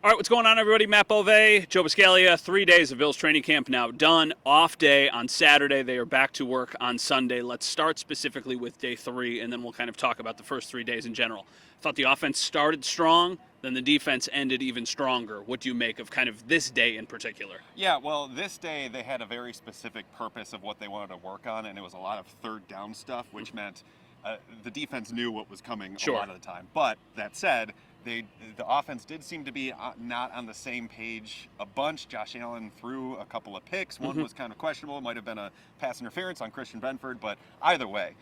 All right, what's going on, everybody? Matt Bove, Joe Biscaglia. 3 days of Bills training camp now done. Off day on Saturday. They are back to work on Sunday. Let's start specifically with day 3, and then we'll kind of talk about the first 3 days in general. Thought the offense started strong, then the defense ended even stronger. What do you make of kind of this day in particular? Yeah, well, this day they had a very specific purpose of what they wanted to work on, and it was a lot of third down stuff, which meant the defense knew what was coming a Sure. lot of the time. But that said, the offense did seem to be not on the same page a bunch. Josh Allen threw a couple of picks. One was kind of questionable. It might have been a pass interference on Christian Benford, but either way,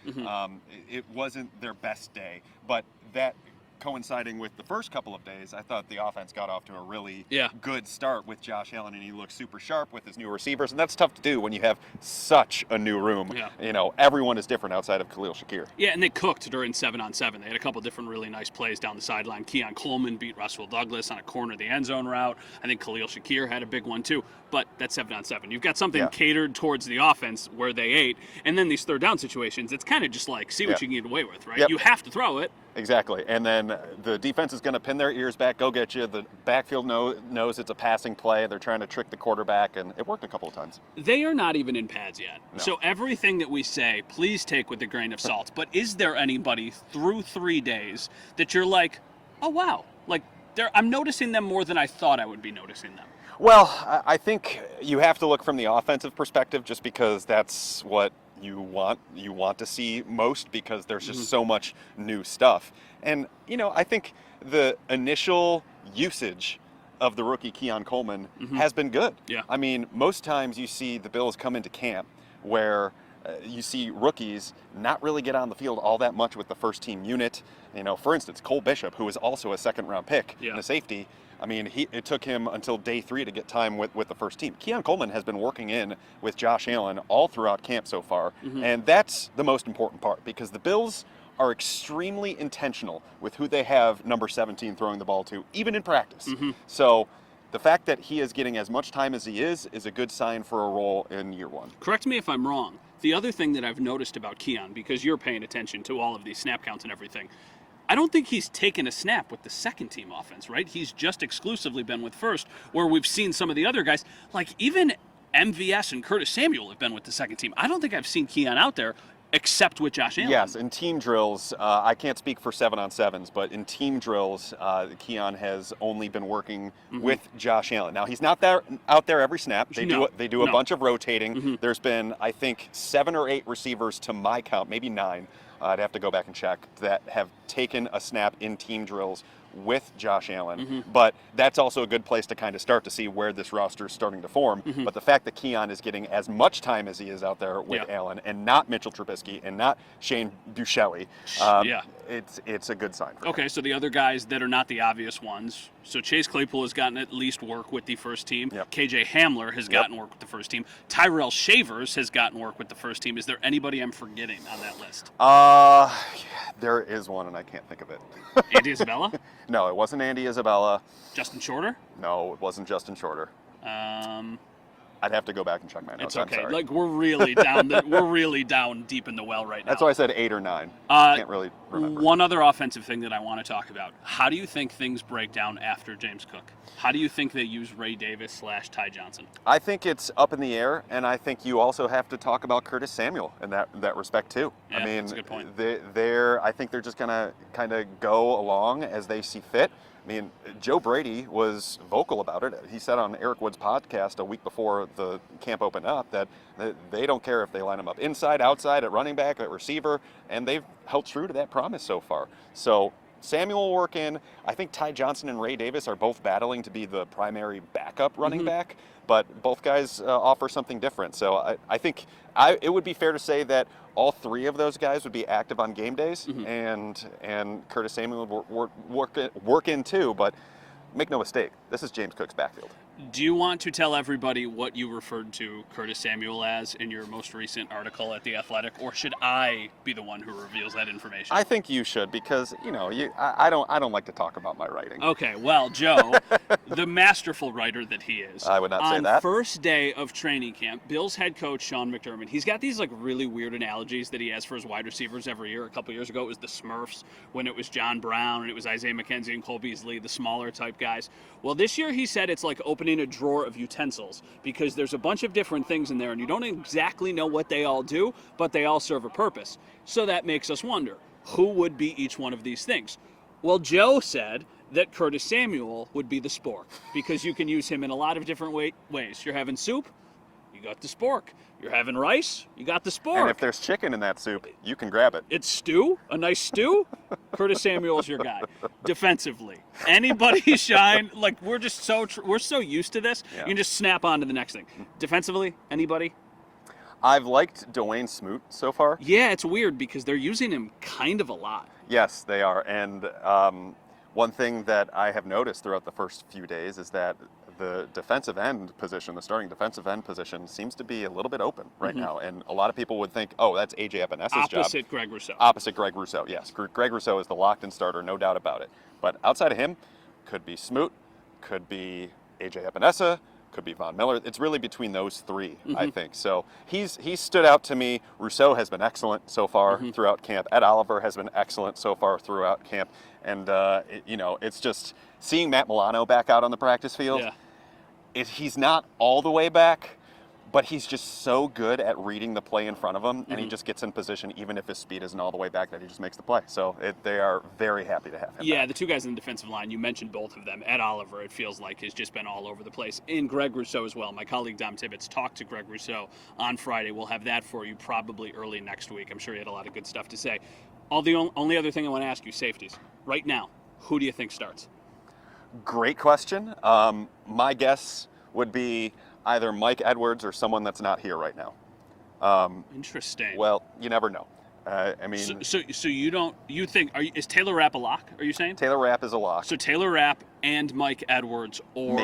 it wasn't their best day. But that coinciding with the first couple of days, I thought the offense got off to a really good start with Josh Allen, and he looked super sharp with his new receivers, and that's tough to do when you have such a new room. Yeah. You know, everyone is different outside of Khalil Shakir. Yeah, and they cooked during 7-on-7. They had a couple different really nice plays down the sideline. Keon Coleman beat Russell Douglas on a corner of the end zone route. I think Khalil Shakir had a big one too. But that's 7-on-7. You've got something catered towards the offense where they ate, and then these third down situations, it's kind of just like see what you can get away with, right? Yep. You have to throw it. Exactly, and then the defense is going to pin their ears back, go get you. The backfield knows it's a passing play. They're trying to trick the quarterback, and it worked a couple of times. They are not even in pads yet. No. So everything that we say, please take with a grain of salt. But is there anybody through 3 days that you're like, oh, wow, like I'm noticing them more than I thought I would be noticing them? Well, I think you have to look from the offensive perspective, just because that's what you want to see most, because there's just so much new stuff. And I think the initial usage of the rookie Keon Coleman has been good. Yeah. I mean, most times you see the Bills come into camp where you see rookies not really get on the field all that much with the first team unit. For instance, Cole Bishop, who was also a second round pick and a safety. I mean, it took him until day 3 to get time with the first team. Keon Coleman has been working in with Josh Allen all throughout camp so far, and that's the most important part, because the Bills are extremely intentional with who they have number 17 throwing the ball to, even in practice. So the fact that he is getting as much time as he is a good sign for a role in year 1. Correct me if I'm wrong. The other thing that I've noticed about Keon, because you're paying attention to all of these snap counts and everything, I don't think he's taken a snap with the second team offense, right? He's just exclusively been with first, where we've seen some of the other guys, like even MVS and Curtis Samuel have been with the second team. I don't think I've seen Keon out there except with Josh Allen. Yes, in team drills, I can't speak for 7-on-7s, but in team drills, Keon has only been working with Josh Allen. Now, he's not out there every snap. They do a bunch of rotating. There's been, I think, 7 or 8 receivers to my count, maybe 9. I'd have to go back and check, that have taken a snap in team drills with Josh Allen. But that's also a good place to kind of start to see where this roster is starting to form. But the fact that Keon is getting as much time as he is out there with Allen, and not Mitchell Trubisky and not Shane Buechele, it's a good sign for him. Okay, so the other guys that are not the obvious ones. So Chase Claypool has gotten at least work with the first team. KJ Hamler has gotten work with the first team. Tyrell Shavers has gotten work with the first team. Is there anybody I'm forgetting on that list? There is one, and I can't think of it. Andy Isabella? No, it wasn't Andy Isabella. Justin Shorter? No, it wasn't Justin Shorter. I'd have to go back and check my notes. It's okay. I'm sorry. Like we're really down. We're really down deep in the well right now. That's why I said 8 or 9. Can't really remember. One other offensive thing that I want to talk about. How do you think things break down after James Cook? How do you think they use Ray Davis / Ty Johnson? I think it's up in the air, and I think you also have to talk about Curtis Samuel in that respect too. Yeah, I mean, that's a good point. I think they're just gonna kind of go along as they see fit. I mean, Joe Brady was vocal about it. He said on Eric Wood's podcast a week before the camp opened up that they don't care if they line him up inside, outside, at running back, at receiver, and they've held true to that promise so far. So Samuel will work in. I think Ty Johnson and Ray Davis are both battling to be the primary backup running back, but both guys offer something different. So I think it would be fair to say that all 3 of those guys would be active on game days, and Curtis Samuel would work in too. But make no mistake, this is James Cook's backfield. Do you want to tell everybody what you referred to Curtis Samuel as in your most recent article at The Athletic, or should I be the one who reveals that information? I think you should, because I don't like to talk about my writing. Okay, well, Joe, the masterful writer that he is, I would not say on that. first day of training camp, Bills head coach Sean McDermott, he's got these like really weird analogies that he has for his wide receivers every year. A couple years ago, it was the Smurfs, when it was John Brown, and it was Isaiah McKenzie and Cole Beasley, the smaller type guys. Well, this year he said it's like opening a drawer of utensils, because there's a bunch of different things in there, and you don't exactly know what they all do, but they all serve a purpose. So that makes us wonder, who would be each one of these things? Well, Joe said that Curtis Samuel would be the spork, because you can use him in a lot of different ways. You're having soup, you got the spork. You're having rice, you got the spork. And if there's chicken in that soup, you can grab it. It's stew, a nice stew. Curtis Samuel's your guy. Defensively, anybody shine? Like, we're just we're so used to this. Yeah. You can just snap on to the next thing. Defensively, anybody? I've liked Dwayne Smoot so far. Yeah, it's weird because they're using him kind of a lot. Yes, they are. And one thing that I have noticed throughout the first few days is that the defensive end position, the starting defensive end position, seems to be a little bit open right now. And a lot of people would think, oh, that's A.J. Epinessa's job. Opposite Greg Rousseau. Opposite Greg Rousseau, yes. Greg Rousseau is the locked-in starter, no doubt about it. But outside of him, could be Smoot, could be A.J. Epinesa, could be Von Miller. It's really between those three, I think. So he's stood out to me. Rousseau has been excellent so far throughout camp. Ed Oliver has been excellent so far throughout camp. And, it's just seeing Matt Milano back out on the practice field. Yeah. He's not all the way back, but he's just so good at reading the play in front of him, and he just gets in position even if his speed isn't all the way back, that he just makes the play. So they are very happy to have him back. The two guys in the defensive line, you mentioned both of them. Ed Oliver, it feels like, has just been all over the place. And Greg Rousseau as well. My colleague Dom Tibbetts talked to Greg Rousseau on Friday. We'll have that for you probably early next week. I'm sure he had a lot of good stuff to say. The only other thing I want to ask you, safeties. Right now, who do you think starts? Great question. My guess would be either Mike Edwards or someone that's not here right now. Interesting. Well, you never know. So you think, is Taylor Rapp a lock, are you saying? Taylor Rapp is a lock. So Taylor Rapp and Mike Edwards, or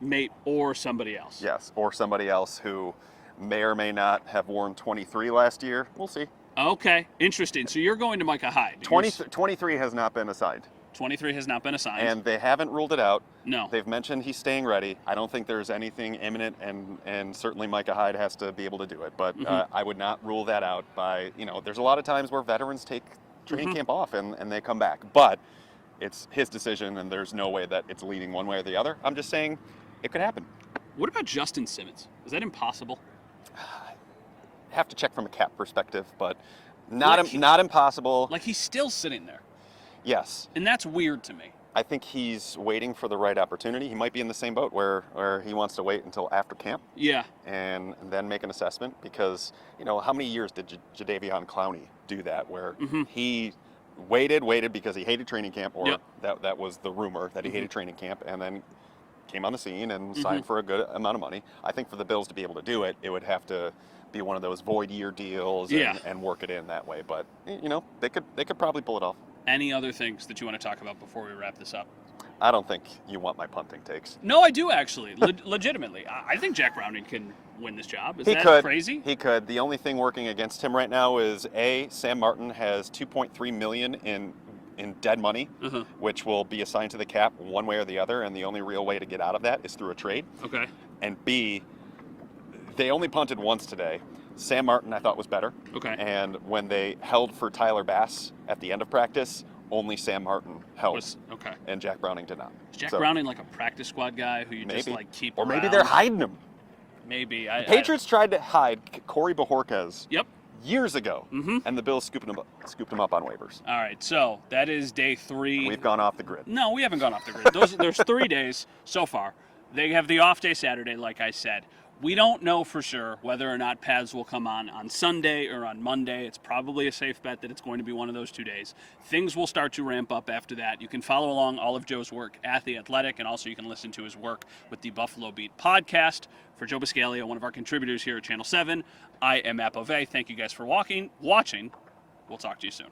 Maybe. or somebody else. Yes, or somebody else who may or may not have worn 23 last year. We'll see. Okay, interesting. So you're going to Micah Hyde. 23 has not been assigned. 23 has not been assigned. And they haven't ruled it out. No. They've mentioned he's staying ready. I don't think there's anything imminent, and certainly Micah Hyde has to be able to do it. But I would not rule that out by, there's a lot of times where veterans take training camp off and they come back. But it's his decision, and there's no way that it's leaning one way or the other. I'm just saying it could happen. What about Justin Simmons? Is that impossible? Have to check from a cap perspective, but not impossible. Like, he's still sitting there. Yes. And that's weird to me. I think he's waiting for the right opportunity. He might be in the same boat where he wants to wait until after camp. Yeah. And then make an assessment, because, how many years did Jadeveon Clowney do that, where he waited because he hated training camp, or that was the rumor that he hated training camp, and then came on the scene and signed for a good amount of money. I think for the Bills to be able to do it, it would have to be one of those void year deals and work it in that way. But, they could probably pull it off. Any other things that you want to talk about before we wrap this up? I don't think you want my punting takes. No, I do actually. Legitimately. I think Jack Browning can win this job. Is that crazy? He could. The only thing working against him right now is Sam Martin has $2.3 million in dead money, which will be assigned to the cap one way or the other, and the only real way to get out of that is through a trade. Okay. And B, they only punted once today. Sam Martin, I thought, was better. Okay. And when they held for Tyler Bass at the end of practice, only Sam Martin held. Okay. And Jack Browning did not. Is Jack Browning like a practice squad guy who you just keep Or around? maybe they're hiding him. Maybe. The Patriots tried to hide Corey Bojorquez years ago, and the Bills scooped him up on waivers. All right, so that is day 3. We've gone off the grid. No, we haven't gone off the grid. There's 3 days so far. They have the off day Saturday, like I said. We don't know for sure whether or not pads will come on Sunday or on Monday. It's probably a safe bet that it's going to be one of those 2 days. Things will start to ramp up after that. You can follow along all of Joe's work at The Athletic, and also you can listen to his work with the Buffalo Beat podcast. For Joe Biscaglia, one of our contributors here at Channel 7, I am Matt Bove. Thank you guys for watching. We'll talk to you soon.